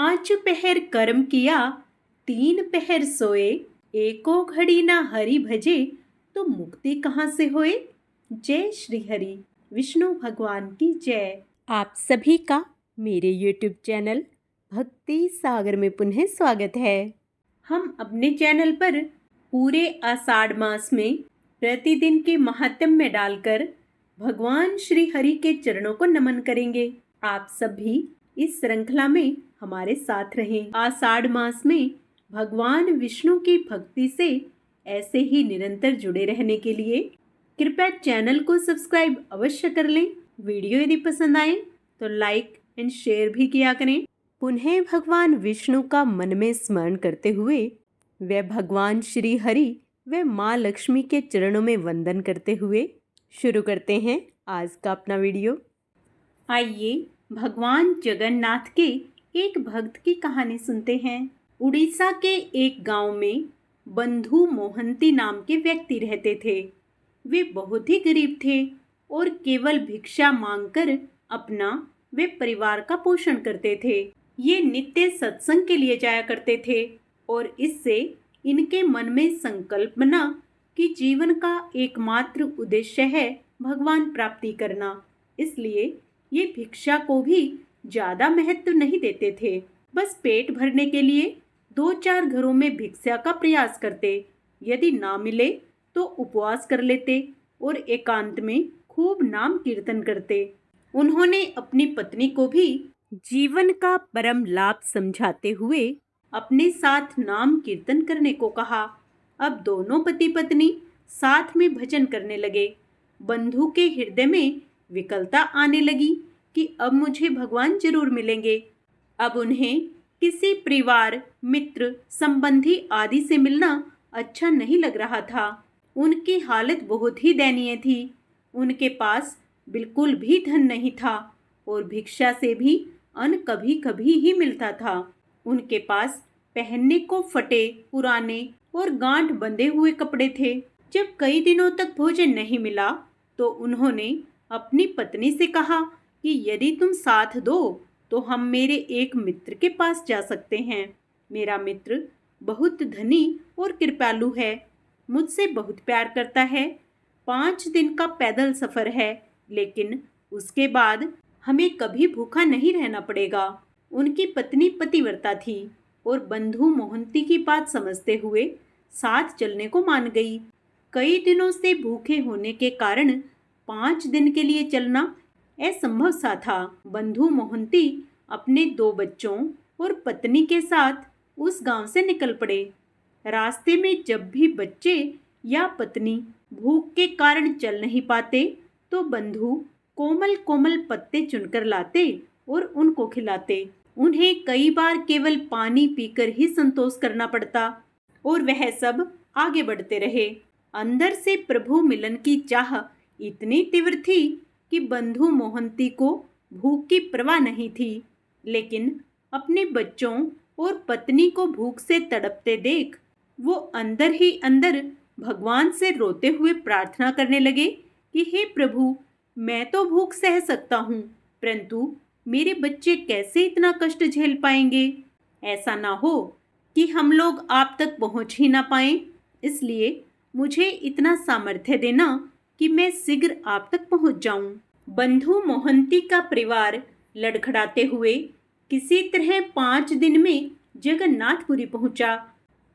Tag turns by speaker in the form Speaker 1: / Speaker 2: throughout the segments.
Speaker 1: पांच पहर कर्म किया, तीन पहर सोए, एको घड़ी ना हरि भजे, तो मुक्ति कहाँ से होए। जय श्री हरि। विष्णु भगवान की जय। आप सभी का मेरे YouTube चैनल भक्ति सागर में पुनः स्वागत है। हम अपने चैनल पर पूरे आषाढ़ मास में प्रतिदिन के महात्म्य डालकर भगवान श्री हरि के चरणों को नमन करेंगे। आप सभी इस श्रृंखला में हमारे साथ रहें। आषाढ़ मास में भगवान विष्णु की भक्ति से ऐसे ही निरंतर जुड़े रहने के लिए कृपया चैनल को सब्सक्राइब अवश्य कर लें। वीडियो यदि पसंद आए तो लाइक एंड शेयर भी किया करें। पुनः भगवान विष्णु का मन में स्मरण करते हुए व भगवान श्री हरि व माँ लक्ष्मी के चरणों में वंदन करते हुए शुरू करते हैं आज का अपना वीडियो। आइए भगवान जगन्नाथ के एक भक्त की कहानी सुनते हैं। उड़ीसा के एक गांव में बंधु मोहंती नाम के व्यक्ति रहते थे। वे बहुत ही गरीब थे और केवल भिक्षा मांगकर अपना वे परिवार का पोषण करते थे। ये नित्य सत्संग के लिए जाया करते थे और इससे इनके मन में संकल्प बना कि जीवन का एकमात्र उद्देश्य है भगवान प्राप्ति करना। इसलिए ये भिक्षा को भी ज्यादा महत्व नहीं देते थे। बस पेट भरने के लिए 2-4 घरों में भिक्षा का प्रयास करते। यदि ना मिले तो उपवास कर लेते और एकांत में खूब नाम कीर्तन करते। उन्होंने अपनी पत्नी को भी जीवन का परम लाभ समझाते हुए अपने साथ नाम कीर्तन करने को कहा। अब दोनों पति पत्नी साथ में भजन करने लगे। बंधु के हृदय में विकलता आने लगी कि अब मुझे भगवान जरूर मिलेंगे। अब उन्हें किसी परिवार, मित्र, संबंधी आदि से मिलना अच्छा नहीं लग रहा था। उनकी हालत बहुत ही दयनीय थी। उनके पास बिल्कुल भी धन नहीं था और भिक्षा से भी अन्न कभी कभी ही मिलता था। उनके पास पहनने को फटे, पुराने और गांठ बंधे हुए कपड़े थे। जब कई दिनों तक भोजन नहीं मिला तो उन्होंने अपनी पत्नी से कहा कि यदि तुम साथ दो तो हम मेरे एक मित्र के पास जा सकते हैं। मेरा मित्र बहुत धनी और कृपालु है, मुझसे बहुत प्यार करता है। 5 दिन का पैदल सफर है, लेकिन उसके बाद हमें कभी भूखा नहीं रहना पड़ेगा। उनकी पत्नी पतिव्रता थी और बंधु मोहंती की बात समझते हुए साथ चलने को मान गई। कई दिनों से भूखे होने के कारण 5 दिन के लिए चलना असंभव सा था। बंधु मोहंती अपने 2 बच्चों और पत्नी के साथ उस गांव से निकल पड़े। रास्ते में जब भी बच्चे या पत्नी भूख के कारण चल नहीं पाते तो बंधु कोमल कोमल पत्ते चुनकर लाते और उनको खिलाते। उन्हें कई बार केवल पानी पीकर ही संतोष करना पड़ता और वह सब आगे बढ़ते रहे। अंदर से प्रभु मिलन की चाह इतनी तीव्र थी कि बंधु मोहंती को भूख की परवाह नहीं थी। लेकिन अपने बच्चों और पत्नी को भूख से तड़पते देख वो अंदर ही अंदर भगवान से रोते हुए प्रार्थना करने लगे कि हे प्रभु, मैं तो भूख सह सकता हूँ, परंतु मेरे बच्चे कैसे इतना कष्ट झेल पाएंगे। ऐसा ना हो कि हम लोग आप तक पहुँच ही ना पाएं। इसलिए मुझे इतना सामर्थ्य देना कि मैं शीघ्र आप तक पहुंच जाऊं। बंधु मोहंती का परिवार लड़खड़ाते हुए किसी तरह 5 दिन में जगन्नाथपुरी पहुंचा।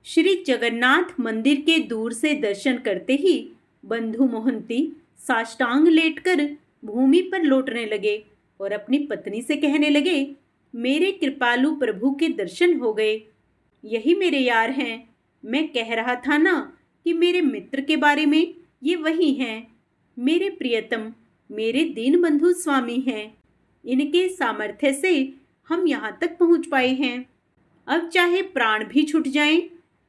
Speaker 1: श्री जगन्नाथ मंदिर के दूर से दर्शन करते ही बंधु मोहंती साष्टांग लेटकर भूमि पर लौटने लगे और अपनी पत्नी से कहने लगे, मेरे कृपालु प्रभु के दर्शन हो गए। यही मेरे यार हैं। मैं कह रहा था ना कि मेरे मित्र के बारे में, ये वही हैं। मेरे प्रियतम, मेरे दीन बंधु स्वामी हैं। इनके सामर्थ्य से हम यहाँ तक पहुँच पाए हैं। अब चाहे प्राण भी छूट जाएं,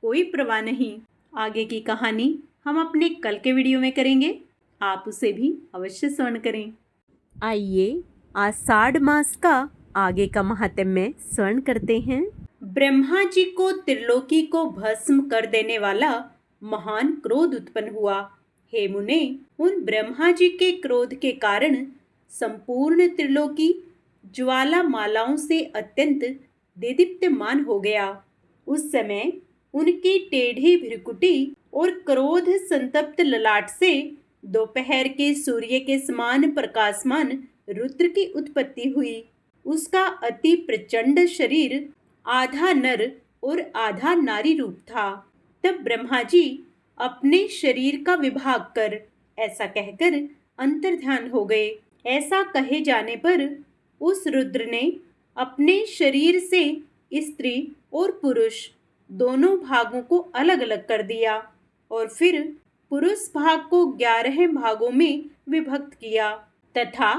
Speaker 1: कोई परवाह नहीं। आगे की कहानी हम अपने कल के वीडियो में करेंगे। आप उसे भी अवश्य श्रवण करें। आइए आषाढ़ मास का आगे का महात्म्य श्रवण करते हैं। ब्रह्मा जी को त्रिलोकी को भस्म कर देने वाला महान क्रोध उत्पन्न हुआ। हे मुने, उन ब्रह्मा जी के क्रोध के कारण संपूर्ण त्रिलोकी ज्वाला मालाओं से अत्यंत देदीप्यमान हो गया। उस समय उनकी टेढ़ी भ्रुकुटी और क्रोध संतप्त ललाट से दोपहर के सूर्य के समान प्रकाशमान रुद्र की उत्पत्ति हुई। उसका अति प्रचंड शरीर आधा नर और आधा नारी रूप था। तब ब्रह्मा जी अपने शरीर का विभाग कर ऐसा कहकर अंतर्ध्यान हो गए। ऐसा कहे जाने पर उस रुद्र ने अपने शरीर से स्त्री और पुरुष दोनों भागों को अलग अलग कर दिया और फिर पुरुष भाग को 11 भागों में विभक्त किया तथा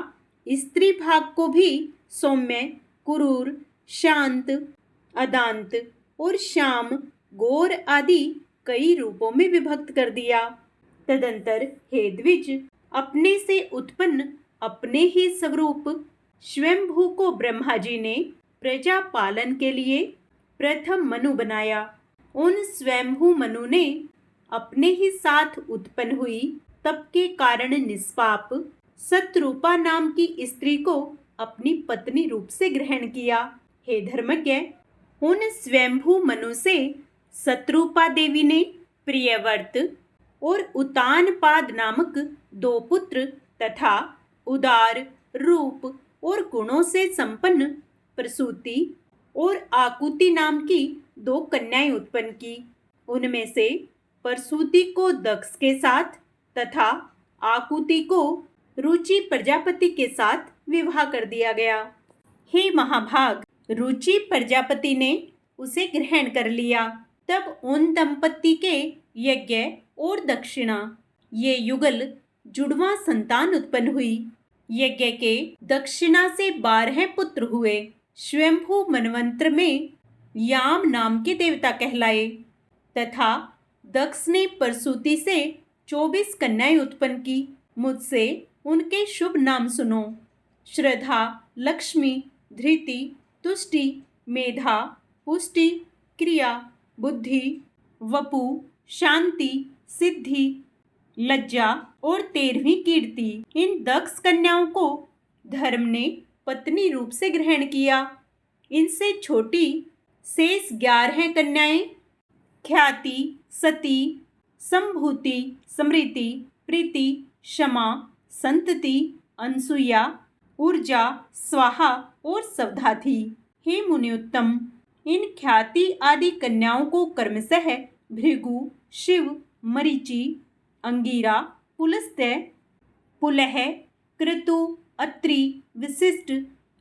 Speaker 1: स्त्री भाग को भी सौम्य, क्रूर, शांत, अदांत और श्याम, गौर आदि कई रूपों में विभक्त कर दिया। तदंतर हे द्विज, अपने से उत्पन्न अपने ही स्वरूप स्वयंभू को ब्रह्मा जी ने प्रजा पालन के लिए प्रथम मनु बनाया। उन स्वयंभू मनु ने अपने ही साथ उत्पन्न हुई तप के कारण निष्पाप सतरूपा नाम की स्त्री को अपनी पत्नी रूप से ग्रहण किया। हे धर्मज्ञ, उन स्वयंभू मनु से सतरूपा देवी ने प्रियव्रत और उतानपाद नामक 2 पुत्र तथा उदार रूप और गुणों से संपन्न प्रसूति और आकुति नाम की 2 कन्याएं उत्पन्न की। उनमें से प्रसूति को दक्ष के साथ तथा आकुति को रुचि प्रजापति के साथ विवाह कर दिया गया। हे महाभाग, रुचि प्रजापति ने उसे ग्रहण कर लिया। तब उन दंपति के यज्ञ और दक्षिणा ये युगल जुड़वा संतान उत्पन्न हुई। यज्ञ के दक्षिणा से 12 पुत्र हुए। स्वयंभू मनवंत्र में याम नाम के देवता कहलाए तथा दक्ष ने प्रसूति से 24 कन्याएं उत्पन्न की। मुझसे उनके शुभ नाम सुनो। श्रद्धा, लक्ष्मी, धृति, तुष्टि, मेधा, पुष्टि, क्रिया, बुद्धि, वपु, शांति, सिद्धि, लज्जा और 13वीं कीर्ति। इन दक्ष कन्याओं को धर्म ने पत्नी रूप से ग्रहण किया। इनसे छोटी शेष 11 कन्याएं ख्याति, सती, संभूति, स्मृति, प्रीति, क्षमा, संतति, अनसुया, ऊर्जा, स्वाहा और सवधा थी। हे मुनिउत्तम, इन ख्याति आदि कन्याओं को क्रमशः भृगु, शिव, मरीचि, अंगिरा, पुलस्त्य, पुलह, क्रतु, अत्रि, विशिष्ट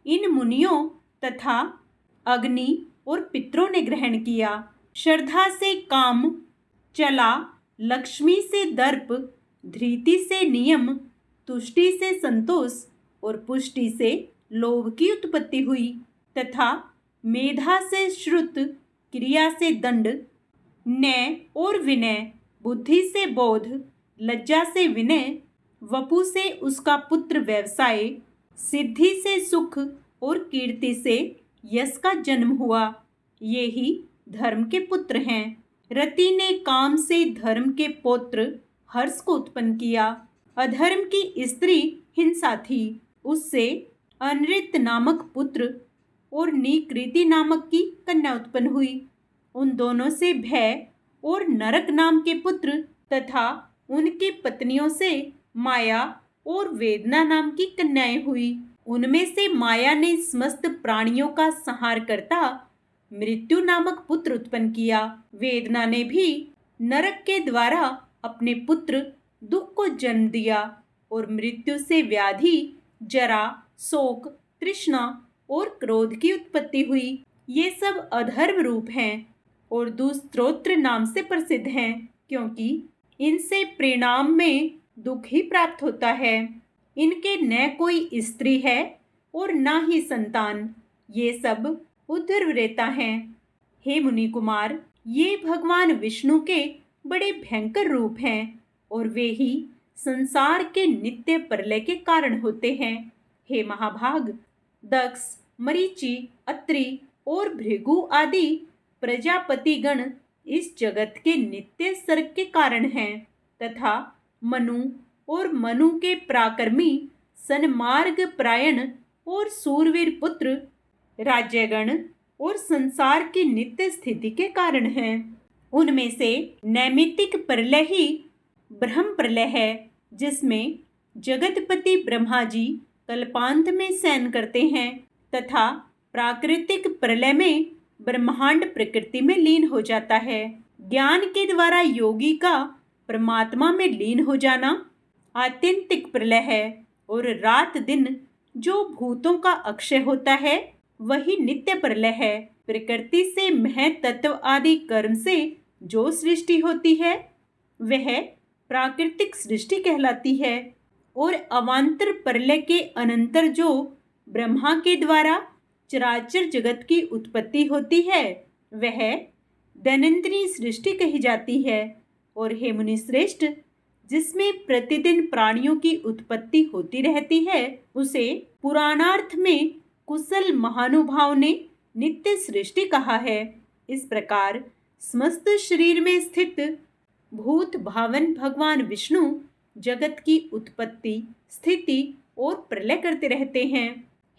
Speaker 1: इन मुनियों तथा अग्नि और पितरों ने ग्रहण किया। श्रद्धा से काम, चला, लक्ष्मी से दर्प, धृति से नियम, तुष्टि से संतोष और पुष्टि से लोभ की उत्पत्ति हुई तथा मेधा से श्रुत, क्रिया से दंड, न्याय और विनय, बुद्धि से बोध, लज्जा से विनय, वपु से उसका पुत्र व्यवसाय, सिद्धि से सुख और कीर्ति से यश का जन्म हुआ। ये ही धर्म के पुत्र हैं। रति ने काम से धर्म के पौत्र हर्ष को उत्पन्न किया। अधर्म की स्त्री हिंसा थी, उससे अनृत नामक पुत्र और निकृति नामक की कन्या उत्पन्न हुई। उन दोनों से भय और नरक नाम के पुत्र तथा उनकी पत्नियों से माया और वेदना नाम की कन्याएं हुई। उनमें से माया ने समस्त प्राणियों का संहार करता मृत्यु नामक पुत्र उत्पन्न किया। वेदना ने भी नरक के द्वारा अपने पुत्र दुख को जन्म दिया और मृत्यु से व्याधि, जरा, शोक, तृष्णा और क्रोध की उत्पत्ति हुई। ये सब अधर्म रूप हैं और दुस्त्रोत्र नाम से प्रसिद्ध हैं, क्योंकि इनसे परिणाम में दुख ही प्राप्त होता है। इनके न कोई स्त्री है और न ही संतान। ये सब उदरव्रेता हैं। हे मुनि कुमार, ये भगवान विष्णु के बड़े भयंकर रूप हैं और वे ही संसार के नित्य प्रलय के कारण होते हैं। हे महाभाग, दक्ष, मरीचि, अत्रि और भृगु आदि प्रजापतिगण इस जगत के नित्य सर्ग के कारण हैं तथा मनु और मनु के प्राकर्मी सन्मार्ग प्रायण और सूरवीर पुत्र राज्यगण और संसार की नित्य स्थिति के कारण हैं। उनमें से नैमित्तिक प्रलय ही ब्रह्म प्रलय है, जिसमें जगतपति ब्रह्मा जी कल्पांत में शयन करते हैं, तथा प्राकृतिक प्रलय में ब्रह्मांड प्रकृति में लीन हो जाता है। ज्ञान के द्वारा योगी का परमात्मा में लीन हो जाना आत्यंतिक प्रलय है, और रात दिन जो भूतों का अक्षय होता है वही नित्य प्रलय है। प्रकृति से महतत्व आदि कर्म से जो सृष्टि होती है वह प्राकृतिक सृष्टि कहलाती है, और अवांतर प्रलय के अनंतर जो ब्रह्मा के द्वारा चराचर जगत की उत्पत्ति होती है वह दैनंदिनी सृष्टि कही जाती है। और हे मुनि श्रेष्ठ, जिसमें प्रतिदिन प्राणियों की उत्पत्ति होती रहती है उसे पुराणार्थ में कुशल महानुभाव ने नित्य सृष्टि कहा है। इस प्रकार समस्त शरीर में स्थित भूत भावन भगवान विष्णु जगत की उत्पत्ति, स्थिति और प्रलय करते रहते हैं।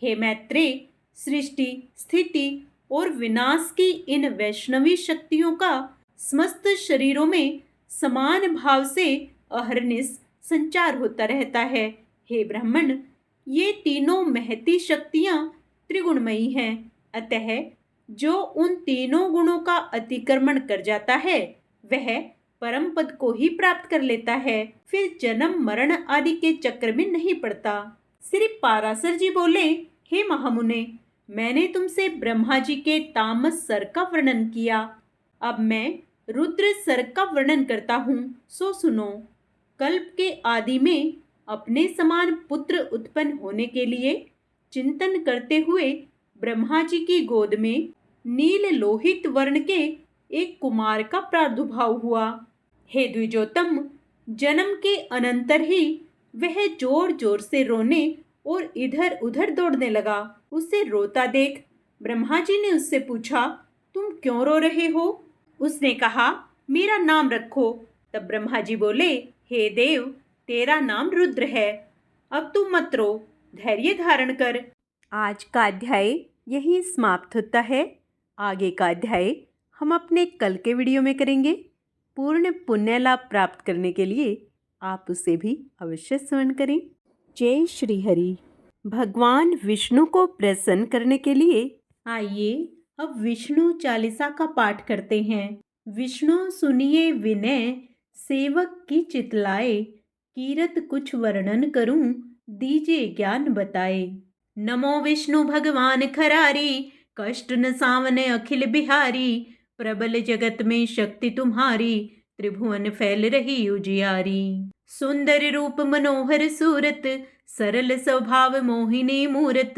Speaker 1: हे मैत्रेय, सृष्टि, स्थिति और विनाश की इन वैष्णवी शक्तियों का समस्त शरीरों में समान भाव से अहरनिश संचार होता रहता है। हे ब्राह्मण, ये तीनों महती शक्तियां त्रिगुणमयी हैं, अतः जो उन तीनों गुणों का अतिक्रमण कर जाता है वह परम पद को ही प्राप्त कर लेता है, फिर जन्म मरण आदि के चक्र में नहीं पड़ता। श्री पाराशर जी बोले, हे महामुने, मैंने तुमसे ब्रह्मा जी के तामस सर का वर्णन किया, अब मैं रुद्र सर का वर्णन करता हूँ, सो सुनो। कल्प के आदि में अपने समान पुत्र उत्पन्न होने के लिए चिंतन करते हुए ब्रह्मा जी की गोद में नील लोहित वर्ण के एक कुमार का प्रादुर्भाव हुआ। हे द्विजोतम, जन्म के अनंतर ही वह जोर जोर से रोने और इधर उधर दौड़ने लगा। उसे रोता देख ब्रह्मा जी ने उससे पूछा, तुम क्यों रो रहे हो? उसने कहा, मेरा नाम रखो। तब ब्रह्मा जी बोले, हे देव, तेरा नाम रुद्र है, अब तू मत रो, धैर्य धारण कर। आज का अध्याय यहीं समाप्त होता है। आगे का अध्याय हम अपने कल के वीडियो में करेंगे। पूर्ण पुण्य लाभ प्राप्त करने के लिए आप उसे भी अवश्य श्रवण करें। जय श्री हरि। भगवान विष्णु को प्रसन्न करने के लिए आइए अब विष्णु चालीसा का पाठ करते हैं। विष्णु सुनिए विनय, सेवक की चितलाए, कीरत कुछ वर्णन करूं, दीजिए ज्ञान बताए। नमो विष्णु भगवान खरारी, कष्ट न सावने अखिल बिहारी, प्रबल जगत में शक्ति तुम्हारी, त्रिभुवन फैल रही उजियारी। सुंदर रूप मनोहर सूरत, सरल स्वभाव मोहिनी मूरत,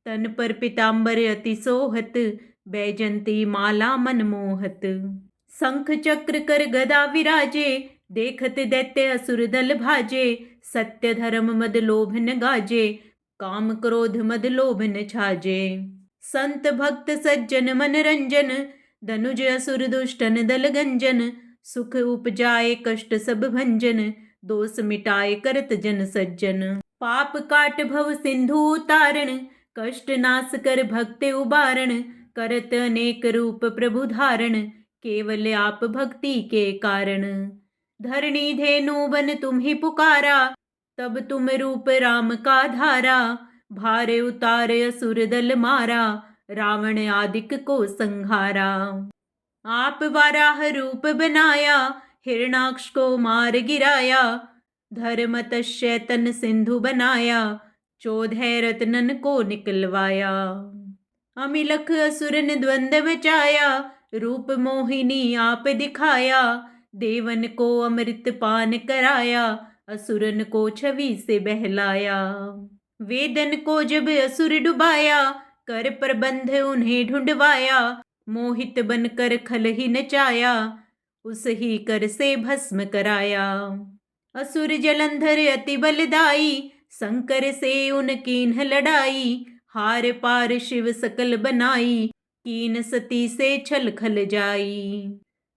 Speaker 1: तन पर पीतांबर अति सोहत, बैजंती माला मन मोहत। शंख चक्र कर गदा विराजे, देखत दैत्य असुर दल भाजे, सत्य धर्म मद लोभ न गाजे, काम क्रोध मद लोभ न छाजे। संत भक्त सज्जन मन रंजन, धनुज असुर दुष्टन दल गंजन, सुख उपजाए कष्ट सब भंजन, दोष मिटाए करत जन सज्जन। पाप काट भव सिंधु उतारण, कष्ट नाश कर भक्ति उबारण, करत अनेक रूप प्रभु धारण, केवल आप भक्ति के कारण। धरणी धेनु बन तुम ही पुकारा, तब तुम रूप राम का धारा, भारे उतारे असुर दल मारा, रावण आदिक को संहारा। आप वाराह रूप बनाया, हिरणाक्ष को मार गिराया, धर्म तस्य तन सिंधु बनाया, 14 रत्नन को निकलवाया। अमिलख असुरन द्वंद बचाया, रूप मोहिनी आप दिखाया, देवन को अमृत पान कराया, असुरन को छवि से बहलाया। वेदन को जब असुर डुबाया, कर प्रबंध उन्हें ढूंढवाया, मोहित बनकर खल ही नचाया, उस ही कर से भस्म कराया। असुर जलंधर अति बलदाई, शंकर से उनकीन्ह लड़ाई, हार पार शिव सकल बनाई, कीन सती से छल खल जाई।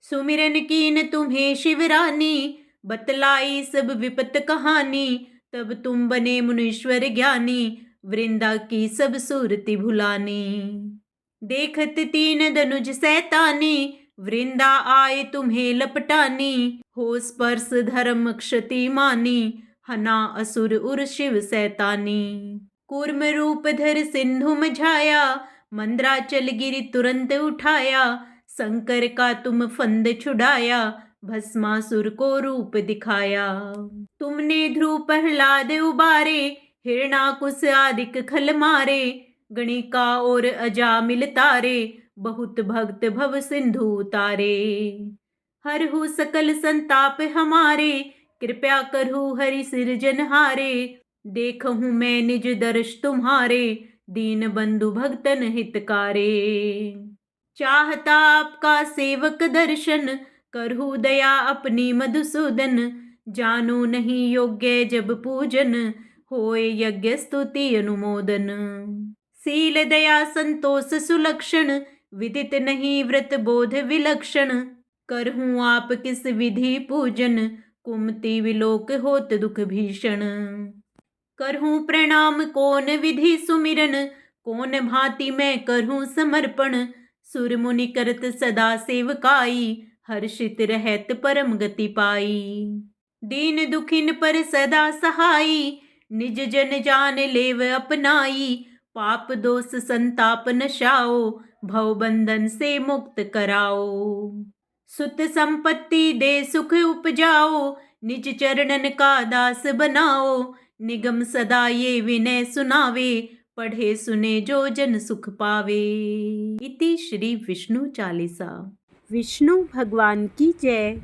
Speaker 1: सुमिरन कीन तुम्हें शिवरानी, बतलाई सब विपत कहानी, तब तुम बने मुनीश्वर ज्ञानी, वृंदा की सब सूरति भुलानी। देखत तीन दनुज सैतानी, वृंदा आए तुम्हें लपटानी। हो स्पर्श धर्म क्षति मानी, हना असुर उर शिव सैतानी। कूर्म रूप धर सिंधु मझाया, मंद्राचल गिरि तुरंत उठाया। शंकर का तुम फंद छुड़ाया, भस्मासुर को रूप दिखाया। तुमने ध्रुव प्रहलाद उबारे, हिरणाकुश आदिक खल मारे। गणिका और अजामिल तारे, बहुत भक्त भव सिंधु उतारे। हरहु सकल संताप हमारे, कृपया करहु हरि सिरजनहारे। देखहूँ मैं निज दर्श तुम्हारे, दीन बंधु भक्तन हितकारे। चाहता आपका सेवक दर्शन, करहु दया अपनी मधुसूदन। जानो नहीं योग्य जब पूजन, होए यज्ञ स्तुति अनुमोदन। शील दया संतोष सुलक्षण, विदित नहीं व्रत बोध विलक्षण। करहूँ आप किस विधि पूजन, कुमति विलोक होत दुख भीषण। करहूँ प्रणाम कौन विधि सुमिरन, कौन भांति मैं करहूँ समर्पण। सुर मुनि करत सदा सेवकाई, हर्षित रहत परम गति पाई। दीन दुखिन पर सदा सहाई, निज जन जान लेव अपनाई। पाप दोष संताप नशाओ, भव बंधन से मुक्त कराओ। सुत संपत्ति दे सुख उपजाओ, निज चरणन का दास बनाओ। निगम सदा ये विनय सुनावे, पढ़े सुने जो जन सुख पावे। इति श्री विष्णु चालीसा। विष्णु भगवान की जय।